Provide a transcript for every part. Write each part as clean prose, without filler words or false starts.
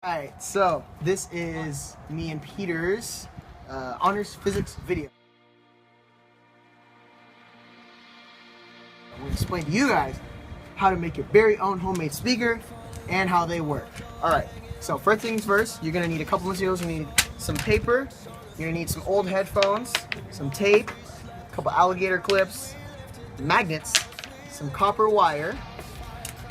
Alright, so this is me and Peter's honors physics video. I'm going to explain to you guys how to make your very own homemade speaker and how they work. Alright, so first things first, you're going to need a couple materials. You need some paper, you're going to need some old headphones, some tape, a couple alligator clips, magnets, some copper wire,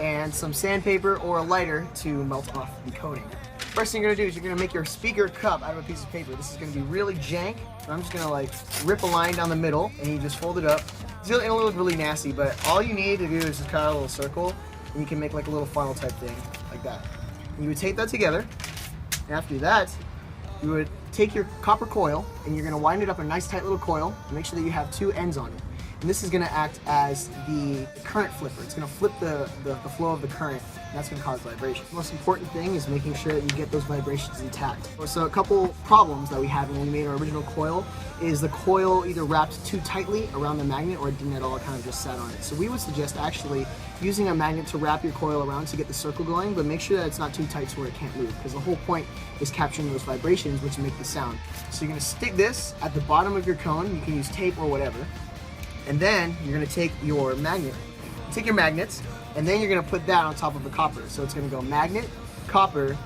and some sandpaper or a lighter to melt off the coating. First thing you're gonna do is you're gonna make your speaker cup out of a piece of paper. This is gonna be really jank. So I'm just gonna like rip a line down the middle and you just fold it up. It'll look really nasty, but all you need to do is just cut out a little circle and you can make like a little funnel type thing like that. And you would tape that together. And after that, you would take your copper coil and you're gonna wind it up in a nice tight little coil and make sure that you have two ends on it. And this is going to act as the current flipper. It's going to flip the flow of the current, and that's going to cause vibration. The most important thing is making sure that you get those vibrations intact. So a couple problems that we had when we made our original coil is the coil either wrapped too tightly around the magnet or it didn't at all, kind of just sat on it. So we would suggest actually using a magnet to wrap your coil around to get the circle going, but make sure that it's not too tight to where it can't move, because the whole point is capturing those vibrations which make the sound. So you're going to stick this at the bottom of your cone. You can use tape or whatever. And then you're gonna take your magnet, and then you're gonna put that on top of the copper. So it's gonna go magnet, copper,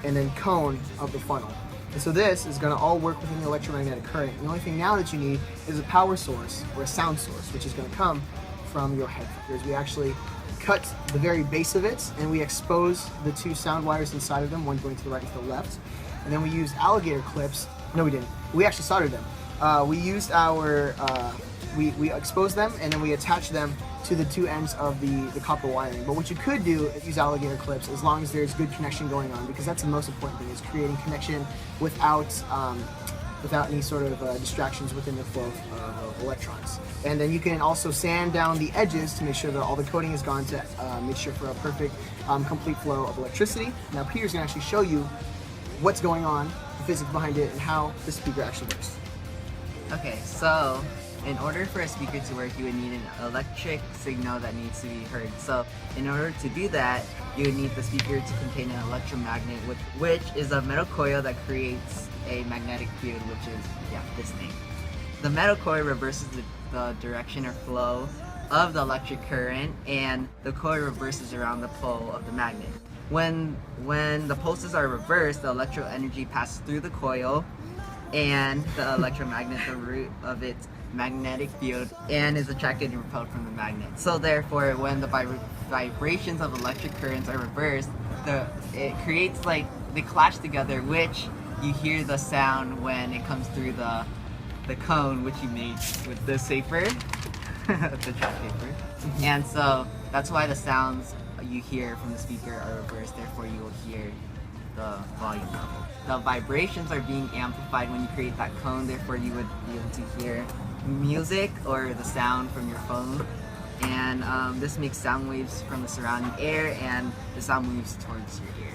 and then cone of the funnel. And so this is gonna all work within the electromagnetic current. And the only thing now that you need is a power source or a sound source, which is gonna come from your headphones. We actually cut the very base of it and we expose the two sound wires inside of them, one going to the right and to the left. And then we used alligator clips. No, we didn't. We actually soldered them. We used our we exposed them and then we attached them to the two ends of the copper wiring. But what you could do is use alligator clips as long as there's good connection going on, because that's the most important thing, is creating connection without any sort of distractions within the flow of electrons. And then you can also sand down the edges to make sure that all the coating is gone, to make sure for a perfect complete flow of electricity. Now Peter's gonna actually show you what's going on, the physics behind it, and how the speaker actually works. Okay, so in order for a speaker to work, you would need an electric signal that needs to be heard. So in order to do that, you would need the speaker to contain an electromagnet, which is a metal coil that creates a magnetic field, which is, this thing. The metal coil reverses the direction or flow of the electric current, and the coil reverses around the pole of the magnet. When the pulses are reversed, the electrical energy passes through the coil and the electromagnet, the root of its magnetic field, and is attracted and repelled from the magnet. So therefore, when the vibrations of electric currents are reversed, it creates, like, they clash together, which you hear the sound when it comes through the cone, which you made with this paper, the track paper. And so that's why the sounds you hear from the speaker are reversed, therefore you will hear the volume level. The vibrations are being amplified when you create that cone, therefore you would be able to hear music or the sound from your phone. And this makes sound waves from the surrounding air, and the sound moves towards your ear.